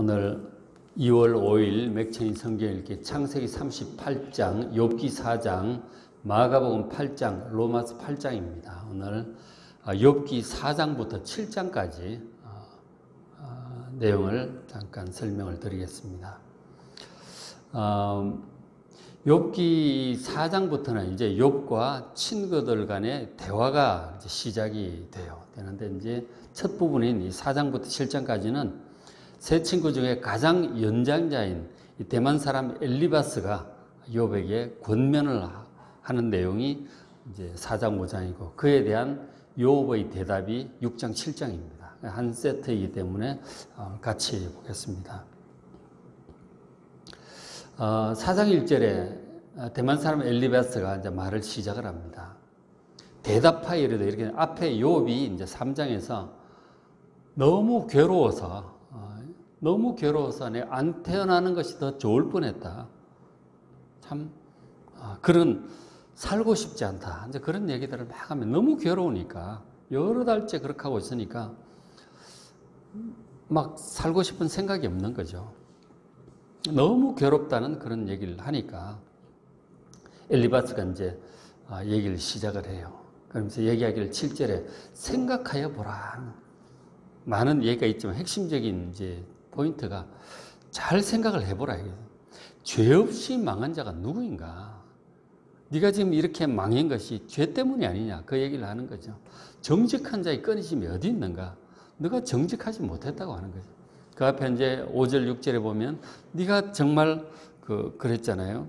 오늘 2월 5일 맥체인 성경 읽기 창세기 38장, 욥기 4장, 마가복음 8장, 로마서 8장입니다. 오늘 욥기 4장부터 7장까지 내용을 잠깐 설명을 드리겠습니다. 욥기 4장부터는 이제 욥과 친구들 간의 대화가 이제 시작이 되는데 이제 첫 부분인 이 4장부터 7장까지는 세 친구 중에 가장 연장자인 이 대만 사람 엘리바스가 욥에게 권면을 하는 내용이 이제 4장 5장이고 그에 대한 욥의 대답이 6장 7장입니다. 한 세트이기 때문에 같이 보겠습니다. 4장 1절에 대만 사람 엘리바스가 이제 말을 시작을 합니다. 대답하이르되 이렇게 앞에 욥이 이제 3장에서 너무 괴로워서 내가 안 태어나는 것이 더 좋을 뻔했다. 참 그런 살고 싶지 않다. 이제 그런 얘기들을 막 하면 너무 괴로우니까 여러 달째 그렇게 하고 있으니까 막 살고 싶은 생각이 없는 거죠. 너무 괴롭다는 그런 얘기를 하니까 엘리바스가 이제 얘기를 시작을 해요. 그러면서 얘기하기를 7절에 생각하여 보라. 많은 얘기가 있지만 핵심적인 이제 포인트가 잘 생각을 해보라. 죄 없이 망한 자가 누구인가? 네가 지금 이렇게 망한 것이 죄 때문이 아니냐? 그 얘기를 하는 거죠. 정직한 자의 끊이심이 어디 있는가? 너가 정직하지 못했다고 하는 거죠. 그 앞에 이제 5절, 6절에 보면 네가 정말 그랬잖아요.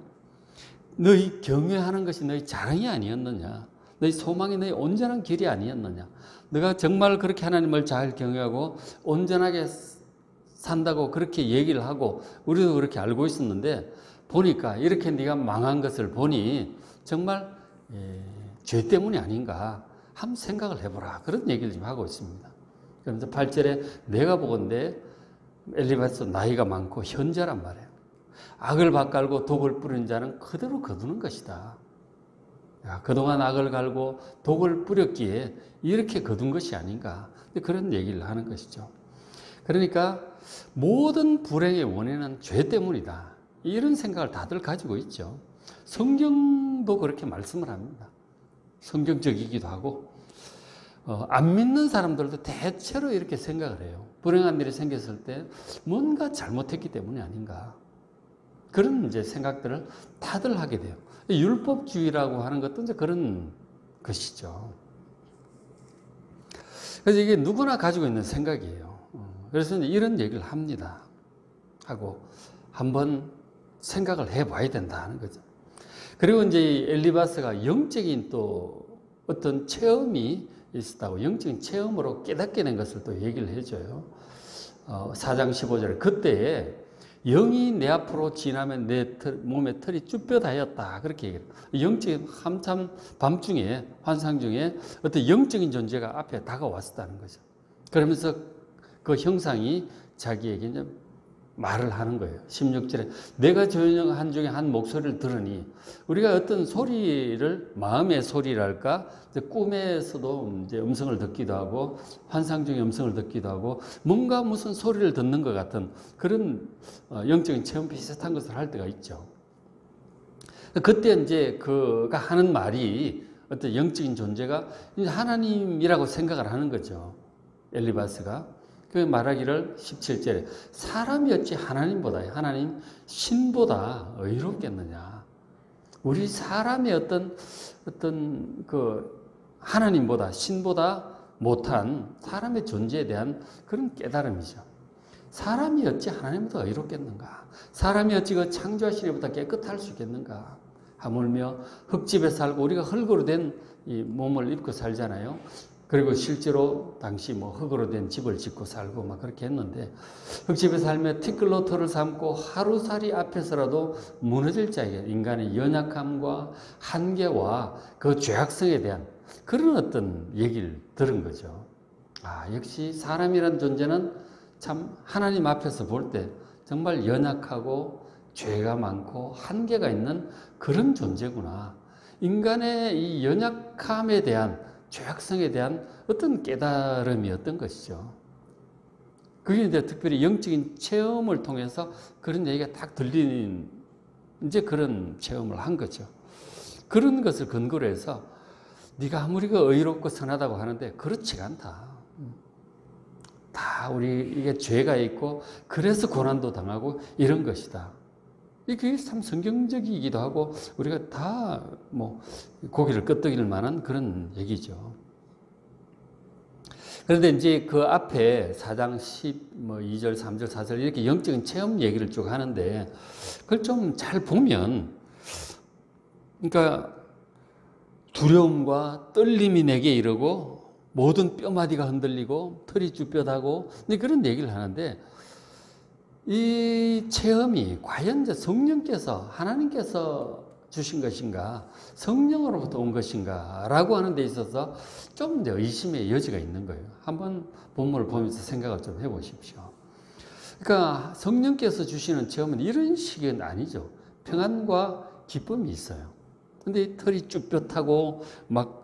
너희 경외하는 것이 너희 자랑이 아니었느냐? 너희 소망이 너희 온전한 길이 아니었느냐? 너가 정말 그렇게 하나님을 잘 경외하고 온전하게 산다고 그렇게 얘기를 하고 우리도 그렇게 알고 있었는데 보니까 이렇게 네가 망한 것을 보니 정말 죄 때문이 아닌가 한번 생각을 해보라. 그런 얘기를 좀 하고 있습니다. 그러면서 8절에 내가 보건대 엘리바스 나이가 많고 현자란 말이에요. 악을 밭갈고 독을 뿌리는 자는 그대로 거두는 것이다. 야, 그동안 악을 갈고 독을 뿌렸기에 이렇게 거둔 것이 아닌가. 그런 얘기를 하는 것이죠. 그러니까 모든 불행의 원인은 죄 때문이다. 이런 생각을 다들 가지고 있죠. 성경도 그렇게 말씀을 합니다. 성경적이기도 하고 안 믿는 사람들도 대체로 이렇게 생각을 해요. 불행한 일이 생겼을 때 뭔가 잘못했기 때문이 아닌가. 그런 이제 생각들을 다들 하게 돼요. 율법주의라고 하는 것도 이제 그런 것이죠. 그래서 이게 누구나 가지고 있는 생각이에요. 그래서 이제 이런 얘기를 합니다. 하고 한번 생각을 해봐야 된다 하는 거죠. 그리고 이제 엘리바스가 영적인 또 어떤 체험이 있었다고 영적인 체험으로 깨닫게 된 것을 또 얘기를 해줘요. 4장 15절에 그때에 영이 내 앞으로 지나면 내 몸에 털이 쭈뼛하였다. 그렇게 얘기해요. 영적인 한참 밤중에 환상 중에 어떤 영적인 존재가 앞에 다가왔었다는 거죠. 그러면서 그 형상이 자기에게 이제 말을 하는 거예요. 16절에 내가 조용한 중에 한 목소리를 들으니 우리가 어떤 소리를 마음의 소리랄까 꿈에서도 이제 음성을 듣기도 하고 환상 중에 음성을 듣기도 하고 뭔가 무슨 소리를 듣는 것 같은 그런 영적인 체험 비슷한 것을 할 때가 있죠. 그때 이제 그가 하는 말이 어떤 영적인 존재가 하나님이라고 생각을 하는 거죠. 엘리바스가. 그 말하기를 17절에 사람이 어찌 하나님 신보다 의롭겠느냐. 우리 사람의 어떤 하나님보다 신보다 못한 사람의 존재에 대한 그런 깨달음이죠. 사람이 어찌 하나님보다 의롭겠는가. 사람이 어찌 그 창조하신 이보다 깨끗할 수 있겠는가. 하물며 흙집에 살고 우리가 흙으로 된 이 몸을 입고 살잖아요. 그리고 실제로 당시 흙으로 된 집을 짓고 살고 막 그렇게 했는데 흙집에 살며 티끌로 털을 삼고 하루살이 앞에서라도 무너질 자에게 인간의 연약함과 한계와 그 죄악성에 대한 그런 어떤 얘기를 들은 거죠. 역시 사람이란 존재는 참 하나님 앞에서 볼 때 정말 연약하고 죄가 많고 한계가 있는 그런 존재구나. 인간의 이 연약함에 대한 죄악성에 대한 어떤 깨달음이었던 것이죠. 그게 이제 특별히 영적인 체험을 통해서 그런 얘기가 딱 들리는 이제 그런 체험을 한 거죠. 그런 것을 근거로 해서 네가 아무리 의롭고 선하다고 하는데 그렇지가 않다. 다 우리 이게 죄가 있고 그래서 고난도 당하고 이런 것이다. 이게 참 성경적이기도 하고 우리가 다 뭐 고개를 끄덕일 만한 그런 얘기죠. 그런데 이제 그 앞에 4장 2절, 3절, 4절 이렇게 영적인 체험 얘기를 쭉 하는데 그걸 좀 잘 보면 그러니까 두려움과 떨림이 내게 이르고 모든 뼈마디가 흔들리고 털이 쭈뼛하고 그런 얘기를 하는데 이 체험이 과연 이제 성령께서 하나님께서 주신 것인가 성령으로부터 온 것인가 라고 하는 데 있어서 좀 이제 의심의 여지가 있는 거예요. 한번 본문을 보면서 생각을 좀 해보십시오. 그러니까 성령께서 주시는 체험은 이런 식은 아니죠. 평안과 기쁨이 있어요. 근데 털이 쭈뼛하고 막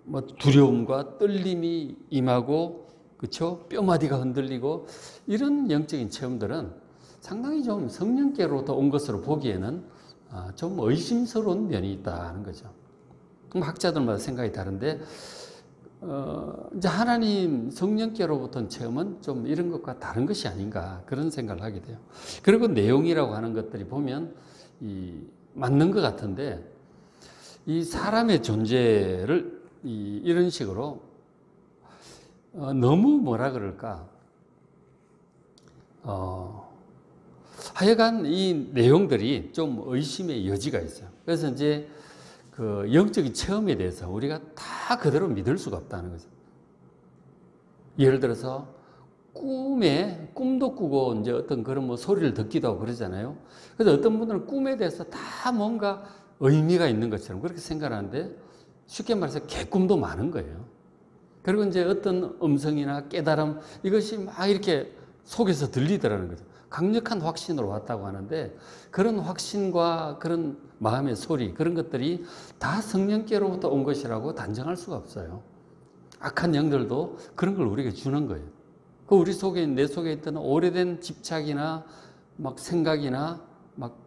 뭐 두려움과 떨림이 임하고 그렇죠? 뼈마디가 흔들리고 이런 영적인 체험들은 상당히 좀 성령께로부터 온 것으로 보기에는 좀 의심스러운 면이 있다는 거죠. 학자들마다 생각이 다른데 이제 하나님 성령께로부터 체험은 좀 이런 것과 다른 것이 아닌가 그런 생각을 하게 돼요. 그리고 내용이라고 하는 것들이 보면 맞는 것 같은데 이 사람의 존재를 이런 식으로 너무 뭐라 그럴까 하여간 이 내용들이 좀 의심의 여지가 있어요. 그래서 이제 그 영적인 체험에 대해서 우리가 다 그대로 믿을 수가 없다는 거죠. 예를 들어서 꿈도 꾸고 이제 어떤 그런 뭐 소리를 듣기도 하고 그러잖아요. 그래서 어떤 분들은 꿈에 대해서 다 뭔가 의미가 있는 것처럼 그렇게 생각하는데 쉽게 말해서 개꿈도 많은 거예요. 그리고 이제 어떤 음성이나 깨달음 이것이 막 이렇게 속에서 들리더라는 거죠. 강력한 확신으로 왔다고 하는데 그런 확신과 그런 마음의 소리 그런 것들이 다 성령께로부터 온 것이라고 단정할 수가 없어요. 악한 영들도 그런 걸 우리에게 주는 거예요. 그 우리 속에 내 속에 있던 오래된 집착이나 막 생각이나 막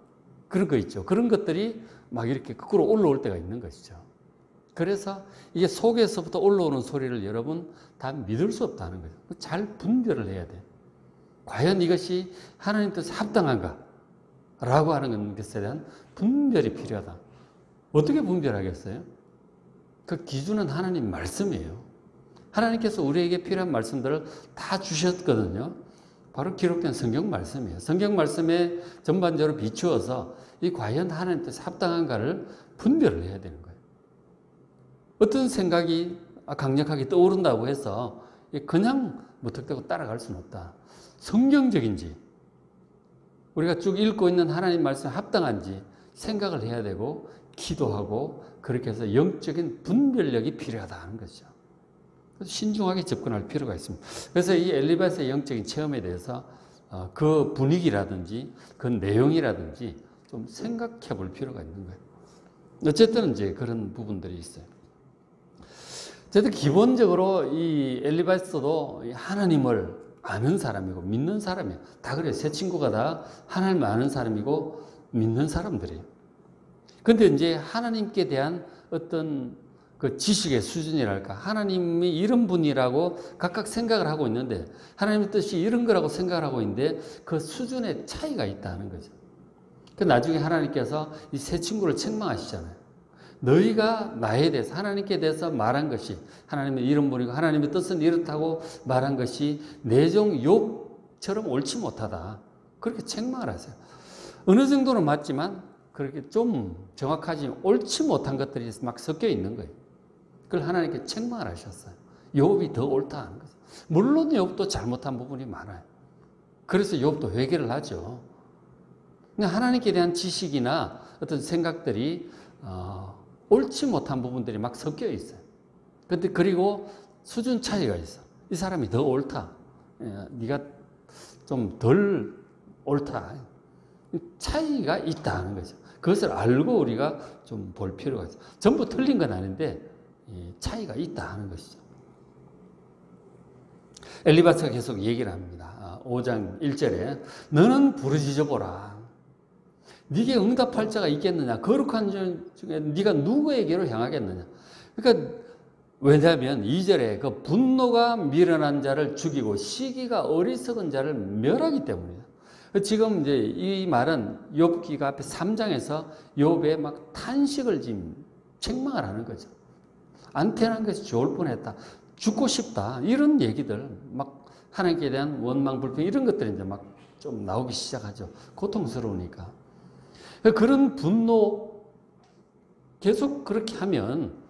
그런 거 있죠. 그런 것들이 막 이렇게 거꾸로 올라올 때가 있는 것이죠. 그래서 이게 속에서부터 올라오는 소리를 여러분 다 믿을 수 없다는 거예요. 잘 분별을 해야 돼요. 과연 이것이 하나님 뜻에 합당한가? 라고 하는 것에 대한 분별이 필요하다. 어떻게 분별하겠어요? 그 기준은 하나님 말씀이에요. 하나님께서 우리에게 필요한 말씀들을 다 주셨거든요. 바로 기록된 성경 말씀이에요. 성경 말씀에 전반적으로 비추어서 이 과연 하나님 뜻에 합당한가를 분별을 해야 되는 거예요. 어떤 생각이 강력하게 떠오른다고 해서 그냥 무턱대고 따라갈 수는 없다. 성경적인지 우리가 쭉 읽고 있는 하나님 말씀에 합당한지 생각을 해야 되고 기도하고 그렇게 해서 영적인 분별력이 필요하다는 것이죠. 신중하게 접근할 필요가 있습니다. 그래서 이 엘리바스의 영적인 체험에 대해서 그 분위기라든지 그 내용이라든지 좀 생각해 볼 필요가 있는 거예요. 어쨌든 이제 그런 부분들이 있어요. 어쨌든 기본적으로 이 엘리바스도 하나님을 아는 사람이고 믿는 사람이에요. 다 그래요. 세 친구가 다 하나님을 아는 사람이고 믿는 사람들이에요. 근데 이제 하나님께 대한 어떤 그 지식의 수준이랄까, 하나님이 이런 분이라고 각각 생각을 하고 있는데, 하나님의 뜻이 이런 거라고 생각을 하고 있는데, 그 수준의 차이가 있다는 거죠. 그 나중에 하나님께서 이 세 친구를 책망하시잖아요. 너희가 나에 대해서, 하나님께 대해서 말한 것이, 하나님의 이런 분이고, 하나님의 뜻은 이렇다고 말한 것이 내 종 욥처럼 옳지 못하다. 그렇게 책망을 하세요. 어느 정도는 맞지만, 그렇게 좀 정확하지 옳지 못한 것들이 막 섞여 있는 거예요. 그걸 하나님께 책망을 하셨어요. 욥이 더 옳다 하는 거죠. 물론 욥도 잘못한 부분이 많아요. 그래서 욥도 회개를 하죠. 하나님께 대한 지식이나 어떤 생각들이 옳지 못한 부분들이 막 섞여 있어요. 근데 그리고 수준 차이가 있어. 이 사람이 더 옳다. 네가 좀 덜 옳다. 차이가 있다는 거죠. 그것을 알고 우리가 좀 볼 필요가 있어요. 전부 틀린 건 아닌데 차이가 있다 하는 것이죠. 엘리바스가 계속 얘기를 합니다. 5장 1절에 너는 부르짖어 보라. 네게 응답할 자가 있겠느냐? 거룩한 중에 네가 누구에게로 향하겠느냐? 그러니까 왜냐하면 2절에 그 분노가 미련한 자를 죽이고 시기가 어리석은 자를 멸하기 때문이에요. 지금 이제 이 말은 욥기가 앞에 3장에서 욥의 막 탄식을 지금 책망을 하는 거죠. 안 태어난 것이 좋을 뻔했다. 죽고 싶다. 이런 얘기들 막 하나님께 대한 원망, 불평 이런 것들이 이제 막 좀 나오기 시작하죠. 고통스러우니까. 그런 분노 계속 그렇게 하면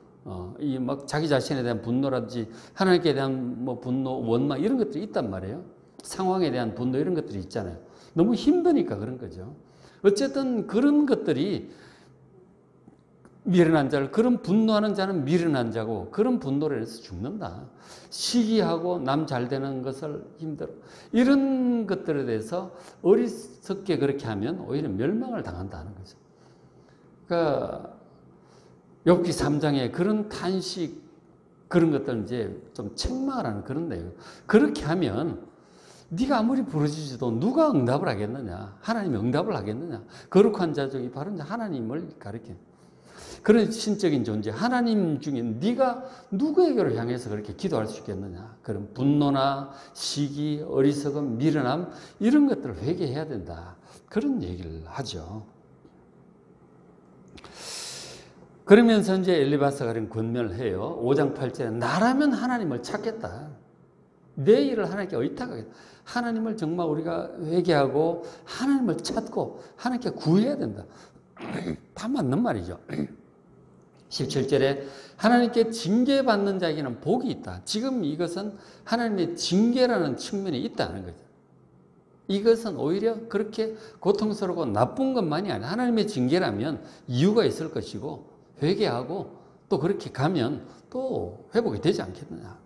이 막 자기 자신에 대한 분노라든지 하나님께 대한 뭐 분노, 원망 이런 것들이 있단 말이에요. 상황에 대한 분노 이런 것들이 있잖아요. 너무 힘드니까 그런 거죠. 어쨌든 그런 것들이 미련한 자를, 그런 분노하는 자는 미련한 자고 그런 분노를 해서 죽는다. 시기하고 남 잘 되는 것을 힘들어. 이런 것들에 대해서 어리석게 그렇게 하면 오히려 멸망을 당한다는 거죠. 그러니까 욥기 3장에 그런 탄식 그런 것들 이제 좀 책망을 하는 그런 내용. 그렇게 하면 네가 아무리 부르짖어도 누가 응답을 하겠느냐? 하나님이 응답을 하겠느냐? 거룩한 자 중에 바로 하나님을 가리키는 그런 신적인 존재, 하나님 중에 네가 누구에게로 향해서 그렇게 기도할 수 있겠느냐? 그런 분노나 시기, 어리석음, 미련함 이런 것들을 회개해야 된다. 그런 얘기를 하죠. 그러면서 이제 엘리바스가 그런 권면을 해요. 5장 8절에 나라면 하나님을 찾겠다. 내 일을 하나님께 의탁하겠다. 하나님을 정말 우리가 회개하고 하나님을 찾고 하나님께 구해야 된다. 다 맞는 말이죠. 17절에 하나님께 징계받는 자에게는 복이 있다. 지금 이것은 하나님의 징계라는 측면이 있다는 거죠. 이것은 오히려 그렇게 고통스럽고 나쁜 것만이 아니라 하나님의 징계라면 이유가 있을 것이고 회개하고 또 그렇게 가면 또 회복이 되지 않겠느냐.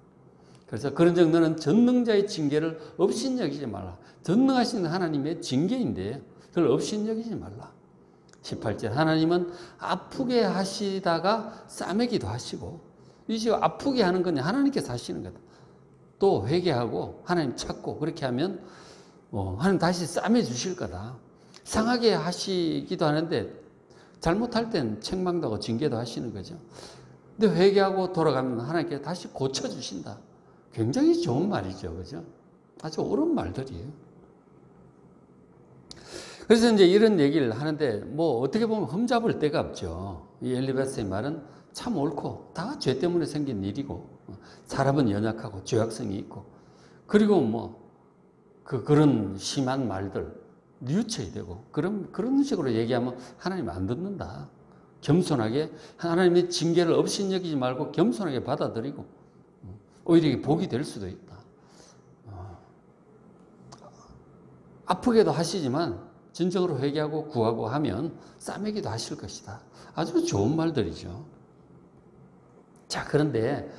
그래서 그런 정도는 전능자의 징계를 업신여기지 말라. 전능하신 하나님의 징계인데 그걸 업신여기지 말라. 18절 하나님은 아프게 하시다가 싸매기도 하시고 이제 아프게 하는 건 하나님께서 하시는 거다. 또 회개하고 하나님 찾고 그렇게 하면 하나님 다시 싸매 주실 거다. 상하게 하시기도 하는데 잘못할 땐 책망도 하고 징계도 하시는 거죠. 근데 회개하고 돌아가면 하나님께 다시 고쳐주신다. 굉장히 좋은 말이죠. 그죠? 아주 옳은 말들이에요. 그래서 이제 이런 얘기를 하는데 뭐 어떻게 보면 흠잡을 데가 없죠. 이 엘리바스의 말은 참 옳고 다 죄 때문에 생긴 일이고 사람은 연약하고 죄악성이 있고 그리고 뭐 그런 심한 말들 뉘우쳐야 되고 그런 식으로 얘기하면 하나님 안 듣는다. 겸손하게 하나님의 징계를 업신여기지 말고 겸손하게 받아들이고 오히려 이게 복이 될 수도 있다. 아프게도 하시지만 진정으로 회개하고 구하고 하면 싸매기도 하실 것이다. 아주 좋은 말들이죠. 자, 그런데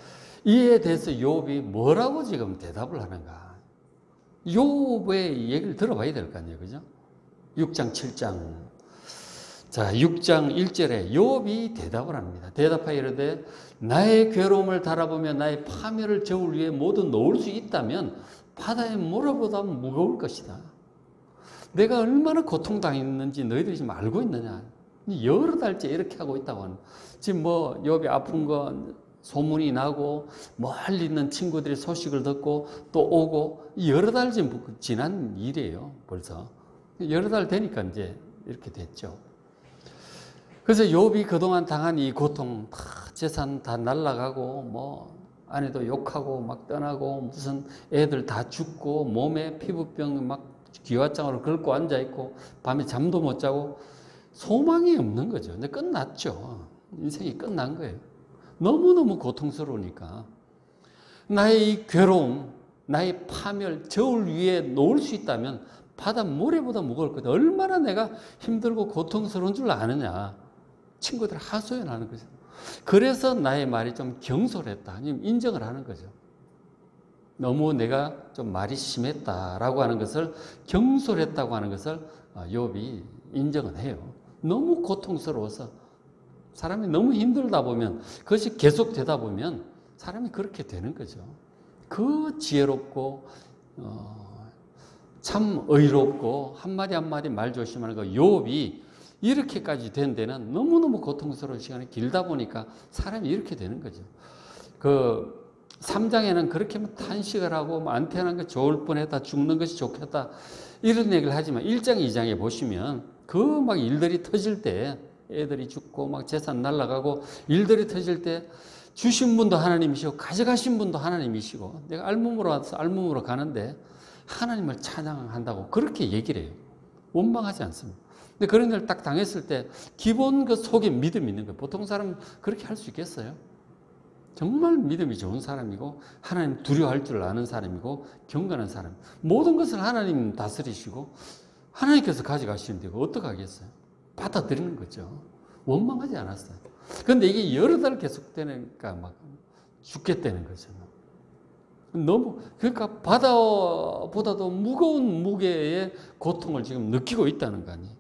이에 대해서 욥이 뭐라고 지금 대답을 하는가? 욥의 얘기를 들어봐야 될 거 아니에요. 그죠? 6장, 7장. 자, 6장 1절에 욥이 대답을 합니다. 대답하여 이르되 나의 괴로움을 달아보며 나의 파멸을 저울 위에 모두 놓을 수 있다면 바다의 모래보다 무거울 것이다. 내가 얼마나 고통당했는지 너희들이 지금 알고 있느냐. 여러 달째 이렇게 하고 있다고 하는. 지금 뭐 욥이 아픈 거 소문이 나고 멀리 있는 친구들이 소식을 듣고 또 오고 여러 달 지난 일이에요. 벌써 여러 달 되니까 이제 이렇게 됐죠. 그래서 욥이 그동안 당한 이 고통, 다 재산 다 날라가고 뭐 아내도 욕하고 막 떠나고 무슨 애들 다 죽고 몸에 피부병 막 기와장으로 긁고 앉아있고 밤에 잠도 못 자고 소망이 없는 거죠. 근데 끝났죠. 인생이 끝난 거예요. 너무너무 고통스러우니까 나의 이 괴로움, 나의 파멸, 저울 위에 놓을 수 있다면 바다 모래보다 무거울 거다. 얼마나 내가 힘들고 고통스러운 줄 아느냐. 친구들 하소연하는 거죠. 그래서 나의 말이 좀 경솔했다. 아니면 인정을 하는 거죠. 너무 내가 좀 말이 심했다라고 하는 것을 경솔했다고 하는 것을 욥이 인정을 해요. 너무 고통스러워서 사람이 너무 힘들다 보면 그것이 계속되다 보면 사람이 그렇게 되는 거죠. 그 지혜롭고 참 의롭고 한마디 한마디 말 조심하는 그 욥이 이렇게까지 된 데는 너무너무 고통스러운 시간이 길다 보니까 사람이 이렇게 되는 거죠. 그 3장에는 그렇게 탄식을 하고 안 태어난 게 좋을 뻔했다, 죽는 것이 좋겠다 이런 얘기를 하지만 1장, 2장에 보시면 그 막 일들이 터질 때 애들이 죽고 막 재산 날아가고 일들이 터질 때 주신 분도 하나님이시고 가져가신 분도 하나님이시고 내가 알몸으로 와서 알몸으로 가는데 하나님을 찬양한다고 그렇게 얘기를 해요. 원망하지 않습니다. 근데 그런 걸 딱 당했을 때 기본 그 속에 믿음이 있는 거예요. 보통 사람 그렇게 할 수 있겠어요? 정말 믿음이 좋은 사람이고 하나님 두려워할 줄 아는 사람이고 경건한 사람. 모든 것을 하나님 다스리시고 하나님께서 가져가시는데 어떻게 하겠어요? 받아들이는 거죠. 원망하지 않았어요. 그런데 이게 여러 달 계속되니까 막 죽겠다는 거죠. 너무 그러니까 바다보다도 무거운 무게의 고통을 지금 느끼고 있다는 거 아니에요.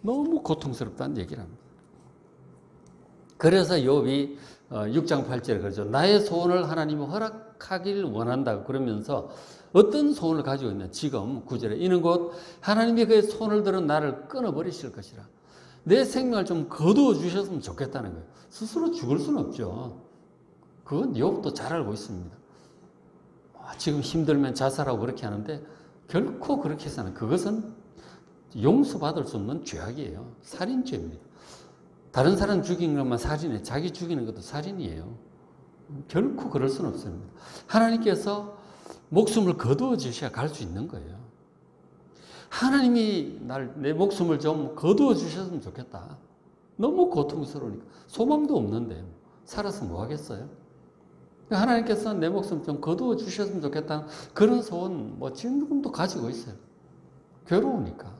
너무 고통스럽다는 얘기를 합니다. 그래서 욥이 6장 8절에 그러죠. 나의 소원을 하나님이 허락하길 원한다고 그러면서 어떤 소원을 가지고 있냐. 지금 9절에 이는 곧 하나님이 그의 손을 들어 나를 끊어버리실 것이라. 내 생명을 좀 거두어 주셨으면 좋겠다는 거예요. 스스로 죽을 수는 없죠. 그건 욥도 잘 알고 있습니다. 지금 힘들면 자살하고 그렇게 하는데 결코 그렇게 해서는 그것은 용서받을 수 없는 죄악이에요. 살인죄입니다. 다른 사람 죽이는 것만 살인이에요. 자기 죽이는 것도 살인이에요. 결코 그럴 수는 없습니다. 하나님께서 목숨을 거두어 주셔야 갈 수 있는 거예요. 하나님이 내 목숨을 좀 거두어 주셨으면 좋겠다. 너무 고통스러우니까. 소망도 없는데 살아서 뭐 하겠어요? 하나님께서 내 목숨 좀 거두어 주셨으면 좋겠다. 그런 소원 지금도 가지고 있어요. 괴로우니까.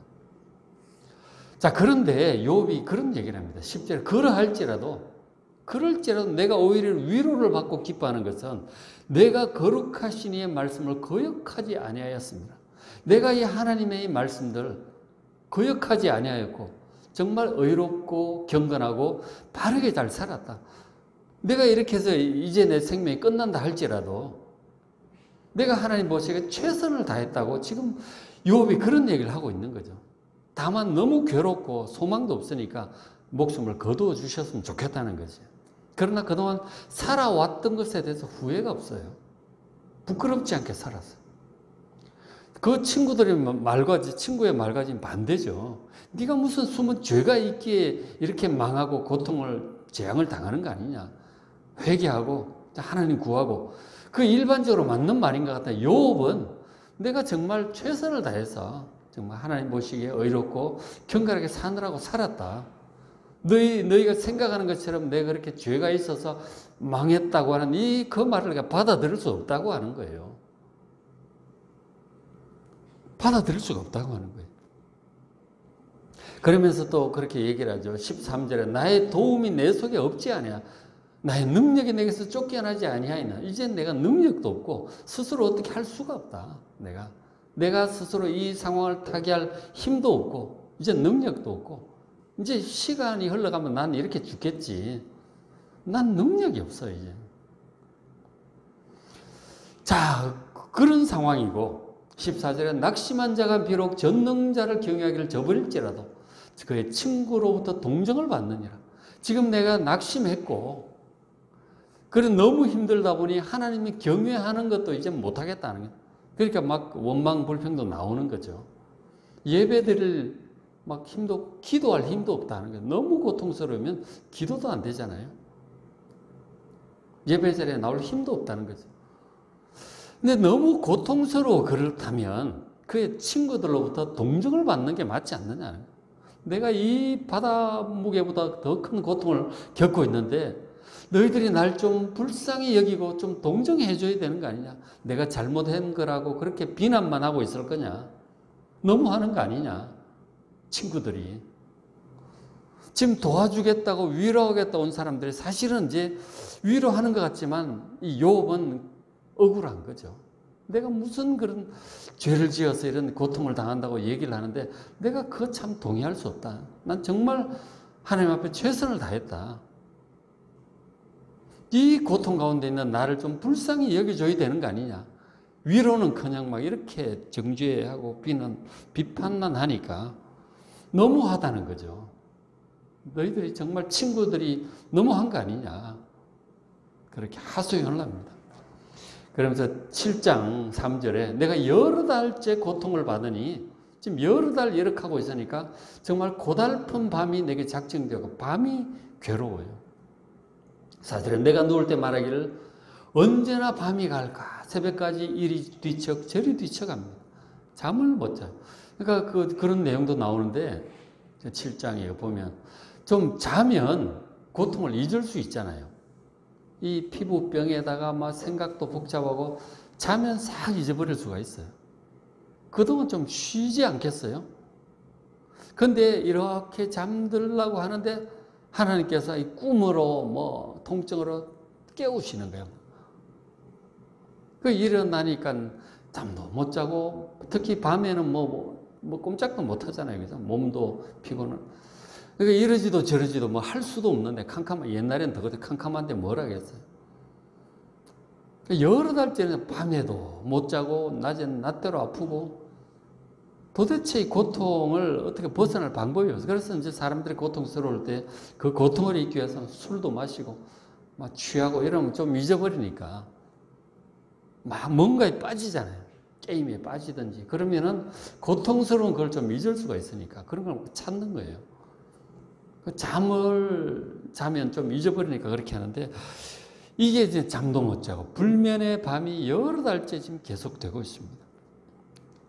자, 그런데 욥이 그런 얘기를 합니다. 10절에 그러할지라도 내가 오히려 위로를 받고 기뻐하는 것은 내가 거룩하신 이의 말씀을 거역하지 아니하였습니다. 내가 이 하나님의 이 말씀들 거역하지 아니하였고 정말 의롭고 경건하고 바르게 잘 살았다. 내가 이렇게 해서 이제 내 생명이 끝난다 할지라도 내가 하나님 보시기에 최선을 다했다고 지금 욥이 그런 얘기를 하고 있는 거죠. 다만 너무 괴롭고 소망도 없으니까 목숨을 거두어 주셨으면 좋겠다는 거죠. 그러나 그동안 살아왔던 것에 대해서 후회가 없어요. 부끄럽지 않게 살았어요. 그 친구의 말과는 반대죠. 네가 무슨 숨은 죄가 있기에 이렇게 망하고 고통을 재앙을 당하는 거 아니냐. 회개하고 하나님 구하고 그 일반적으로 맞는 말인 것 같아요. 욥은 내가 정말 최선을 다해서 정말 하나님 보시기에 의롭고 경건하게 사느라고 살았다. 너희가 생각하는 것처럼 내가 그렇게 죄가 있어서 망했다고 하는 그 말을 내가 받아들일 수 없다고 하는 거예요. 받아들일 수가 없다고 하는 거예요. 그러면서 또 그렇게 얘기를 하죠. 13절에 나의 도움이 내 속에 없지 아니야. 나의 능력이 내게서 쫓겨나지 아니하이나. 이제 내가 능력도 없고 스스로 어떻게 할 수가 없다. 내가 스스로 이 상황을 타개할 힘도 없고 이제 능력도 없고 이제 시간이 흘러가면 난 이렇게 죽겠지. 난 능력이 없어 이제. 자, 그런 상황이고 14절에 낙심한 자가 비록 전능자를 경외하기를 저버릴지라도 그의 친구로부터 동정을 받느니라. 지금 내가 낙심했고 그래 너무 힘들다 보니 하나님이 경외하는 것도 이제 못하겠다는 거예요. 그러니까 막 원망 불평도 나오는 거죠. 예배드릴 막 기도할 힘도 없다는 거예요. 너무 고통스러우면 기도도 안 되잖아요. 예배 자리에 나올 힘도 없다는 거죠. 근데 너무 고통스러워 그렇다면 그의 친구들로부터 동정을 받는 게 맞지 않느냐는 거예요. 내가 이 바다 무게보다 더 큰 고통을 겪고 있는데 너희들이 날 좀 불쌍히 여기고 좀 동정해 줘야 되는 거 아니냐. 내가 잘못한 거라고 그렇게 비난만 하고 있을 거냐. 너무 하는 거 아니냐. 친구들이. 지금 도와주겠다고 위로하겠다 온 사람들이 사실은 이제 위로하는 것 같지만 이 욥은 억울한 거죠. 내가 무슨 그런 죄를 지어서 이런 고통을 당한다고 얘기를 하는데 내가 그거 참 동의할 수 없다. 난 정말 하나님 앞에 최선을 다했다. 이 고통 가운데 있는 나를 좀 불쌍히 여겨줘야 되는 거 아니냐. 위로는 그냥 막 이렇게 정죄하고 비판만 하니까 너무하다는 거죠. 너희들이 정말 친구들이 너무한 거 아니냐. 그렇게 하소연을 합니다. 그러면서 7장 3절에 내가 여러 달째 고통을 받으니 지금 여러 달 이렇게 있으니까 정말 고달픈 밤이 내게 작정되고 밤이 괴로워요. 4절에 내가 누울 때 말하기를 언제나 밤이 갈까 새벽까지 이리 뒤척 저리 뒤척합니다. 잠을 못 자요. 그러니까 그런 내용도 나오는데 7장에 보면 좀 자면 고통을 잊을 수 있잖아요. 이 피부병에다가 막 생각도 복잡하고 자면 싹 잊어버릴 수가 있어요. 그동안 좀 쉬지 않겠어요? 근데 이렇게 잠들려고 하는데 하나님께서 이 꿈으로 뭐 통증으로 깨우시는 거예요. 그 일어나니까 잠도 못 자고 특히 밤에는 뭐 꼼짝도 못 하잖아요. 그죠? 몸도 피곤해. 그러니까 이러지도 저러지도 뭐 할 수도 없는데 옛날엔 더 캄캄한데 뭘 하겠어요. 여러 달째는 밤에도 못 자고 낮에는 낮대로 아프고 도대체 이 고통을 어떻게 벗어날 방법이 없어요. 그래서 이제 사람들이 고통스러울 때 그 고통을 잊기 위해서는 술도 마시고 막 취하고 이러면 좀 잊어버리니까 막 뭔가에 빠지잖아요. 게임에 빠지든지 그러면은 고통스러운 걸 좀 잊을 수가 있으니까 그런 걸 찾는 거예요. 잠을 자면 좀 잊어버리니까 그렇게 하는데 이게 이제 잠도 못 자고 불면의 밤이 여러 달째 지금 계속되고 있습니다.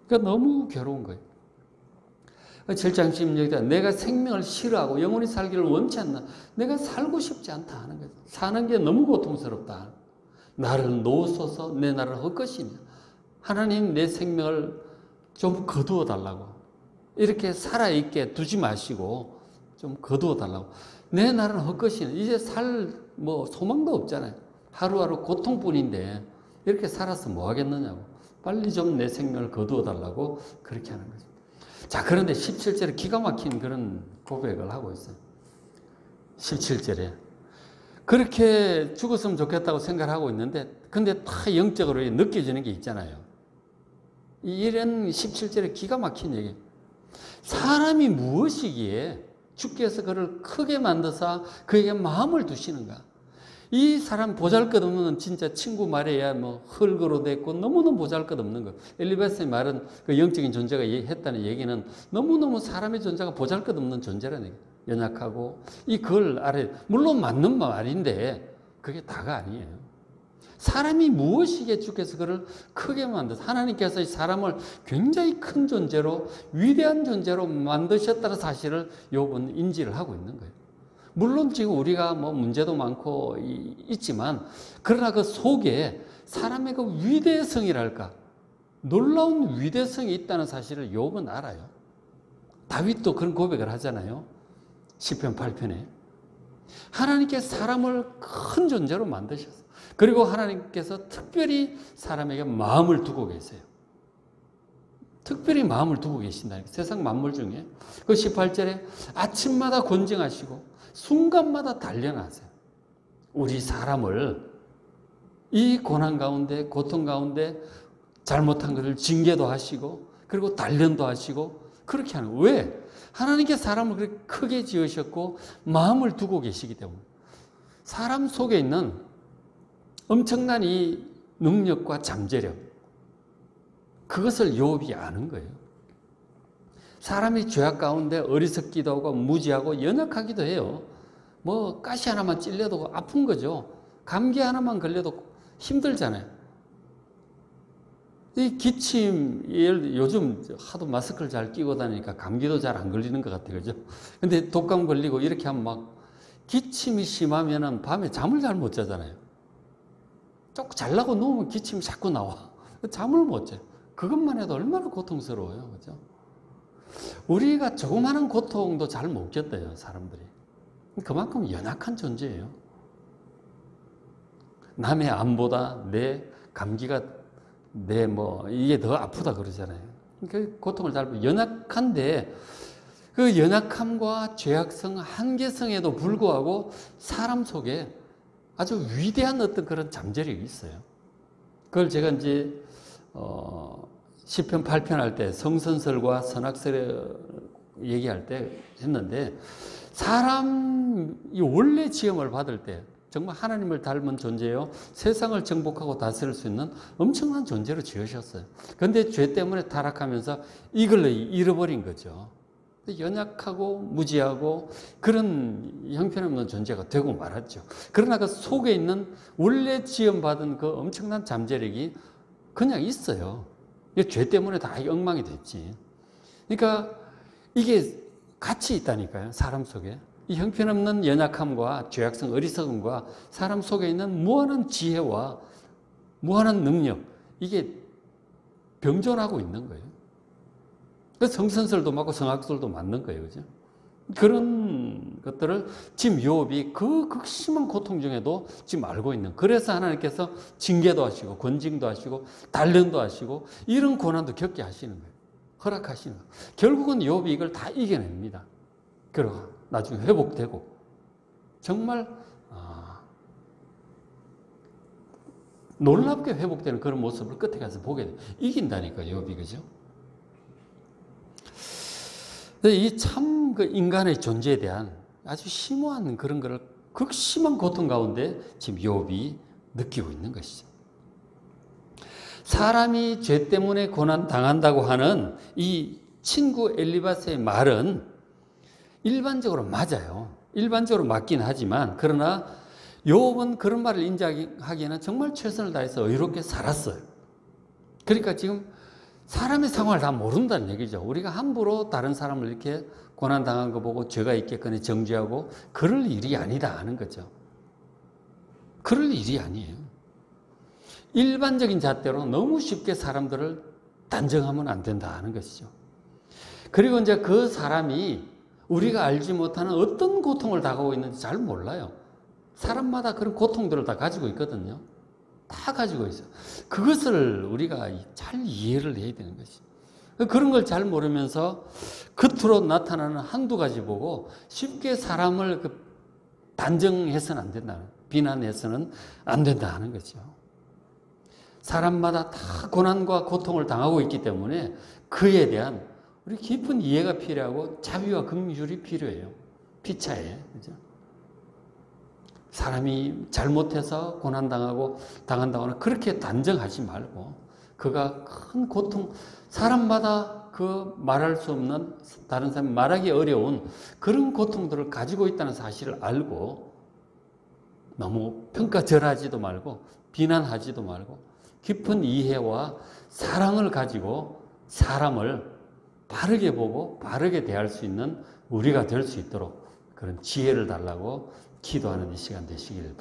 그러니까 너무 괴로운 거예요. 7장 16절 내가 생명을 싫어하고 영원히 살기를 원치 않나. 내가 살고 싶지 않다 하는 거예요. 사는 게 너무 고통스럽다. 나를 놓으소서 내 나를 헛것이냐. 하나님 내 생명을 좀 거두어 달라고. 이렇게 살아있게 두지 마시고 좀 거두어 달라고. 내 나를 헛것이냐. 이제 소망도 없잖아요. 하루하루 고통뿐인데 이렇게 살아서 뭐 하겠느냐고. 빨리 좀 내 생명을 거두어 달라고 그렇게 하는 거죠. 자, 그런데 17절에 기가 막힌 그런 고백을 하고 있어요. 17절에. 그렇게 죽었으면 좋겠다고 생각을 하고 있는데, 근데 다 영적으로 느껴지는 게 있잖아요. 이런 17절에 기가 막힌 얘기. 사람이 무엇이기에 주께서 그를 크게 만드사 그에게 마음을 두시는가? 이 사람 보잘것없는 진짜 친구 말에야 뭐 흙으로 됐고 너무너무 보잘것없는 거. 엘리바스의 말은 그 영적인 존재가 했다는 얘기는 너무너무 사람의 존재가 보잘것없는 존재라는 얘기예요. 연약하고 이 글 아래 물론 맞는 말인데 그게 다가 아니에요. 사람이 무엇이기에 주께서 그를 크게 만드서 하나님께서 이 사람을 굉장히 큰 존재로 위대한 존재로 만드셨다는 사실을 욥은 인지를 하고 있는 거예요. 물론 지금 우리가 뭐 문제도 많고 있지만 그러나 그 속에 사람의 그 위대성이랄까 놀라운 위대성이 있다는 사실을 욥은 알아요. 다윗도 그런 고백을 하잖아요. 시편 8편에 하나님께서 사람을 큰 존재로 만드셨어요. 그리고 하나님께서 특별히 사람에게 마음을 두고 계세요. 특별히 마음을 두고 계신다. 세상 만물 중에 그 18절에 아침마다 권징하시고 순간마다 단련하세요. 우리 사람을 이 고난 가운데 고통 가운데 잘못한 것을 징계도 하시고 그리고 단련도 하시고 그렇게 하는 거예요. 왜? 하나님께 사람을 그렇게 크게 지으셨고 마음을 두고 계시기 때문에 사람 속에 있는 엄청난 이 능력과 잠재력 그것을 욥이 아는 거예요. 사람이 죄악 가운데 어리석기도 하고 무지하고 연약하기도 해요. 뭐 가시 하나만 찔려도 아픈 거죠. 감기 하나만 걸려도 힘들잖아요. 이 기침, 요즘 하도 마스크를 잘 끼고 다니니까 감기도 잘 안 걸리는 것 같아요. 그죠? 근데 독감 걸리고 이렇게 하면 막 기침이 심하면은 밤에 잠을 잘 못 자잖아요. 조금 잘라고 누우면 기침이 자꾸 나와. 잠을 못 자요. 그것만 해도 얼마나 고통스러워요. 그죠? 우리가 조그마한 고통도 잘 못 견뎌요, 사람들이. 그만큼 연약한 존재예요. 남의 암보다 내 감기가 이게 더 아프다 그러잖아요. 그 고통을 잘, 연약한데 그 연약함과 죄악성, 한계성에도 불구하고 사람 속에 아주 위대한 어떤 그런 잠재력이 있어요. 그걸 제가 이제 시편 8편 할 때 성선설과 선악설을 얘기할 때 했는데, 사람이 원래 지음을 받을 때 정말 하나님을 닮은 존재요, 세상을 정복하고 다스릴 수 있는 엄청난 존재로 지으셨어요. 그런데 죄 때문에 타락하면서 이걸 잃어버린 거죠. 연약하고 무지하고 그런 형편없는 존재가 되고 말았죠. 그러나 그 속에 있는 원래 지음받은 그 엄청난 잠재력이 그냥 있어요. 죄 때문에 다 엉망이 됐지. 그러니까 이게 같이 있다니까요, 사람 속에. 이 형편없는 연약함과 죄악성 어리석음과 사람 속에 있는 무한한 지혜와 무한한 능력, 이게 병존하고 있는 거예요. 그래서 성선설도 맞고 성악설도 맞는 거예요. 그죠? 그런 것들을 지금 욥이 그 극심한 고통 중에도 지금 알고 있는, 그래서 하나님께서 징계도 하시고 권징도 하시고 단련도 하시고 이런 고난도 겪게 하시는 거예요. 허락하시는 거예요. 결국은 욥이 이걸 다 이겨냅니다. 그러고 나중에 회복되고 정말 놀랍게 회복되는 그런 모습을 끝에 가서 보게 돼요. 이긴다니까요, 욥이. 그죠? 이 참 그 인간의 존재에 대한 아주 심오한 그런 거를 극심한 고통 가운데 지금 욥이 느끼고 있는 것이죠. 사람이 죄 때문에 고난 당한다고 하는 이 친구 엘리바스의 말은 일반적으로 맞아요. 일반적으로 맞긴 하지만, 그러나 욥은 그런 말을 인정하기에는 정말 최선을 다해서 의롭게 살았어요. 그러니까 지금 사람의 상황을 다 모른다는 얘기죠. 우리가 함부로 다른 사람을 이렇게 고난당한 거 보고 죄가 있겠거니 정죄하고 그럴 일이 아니다 하는 거죠. 그럴 일이 아니에요. 일반적인 잣대로 너무 쉽게 사람들을 단정하면 안 된다 하는 것이죠. 그리고 이제 그 사람이 우리가 알지 못하는 어떤 고통을 당하고 있는지 잘 몰라요. 사람마다 그런 고통들을 다 가지고 있거든요. 다 가지고 있어요. 그것을 우리가 잘 이해를 해야 되는 것이죠. 그런 걸 잘 모르면서 겉으로 나타나는 한두 가지 보고 쉽게 사람을 단정해서는 안 된다, 비난해서는 안 된다 하는 거죠. 사람마다 다 고난과 고통을 당하고 있기 때문에 그에 대한 우리 깊은 이해가 필요하고 자비와 긍휼이 필요해요. 피차에. 그죠? 사람이 잘못해서 고난당하고 당한다거나 그렇게 단정하지 말고, 그가 큰 고통, 사람마다 그 말할 수 없는, 다른 사람이 말하기 어려운 그런 고통들을 가지고 있다는 사실을 알고 너무 평가절하지도 말고 비난하지도 말고 깊은 이해와 사랑을 가지고 사람을 바르게 보고 바르게 대할 수 있는 우리가 될 수 있도록 그런 지혜를 달라고 기도하는 이 시간 되시길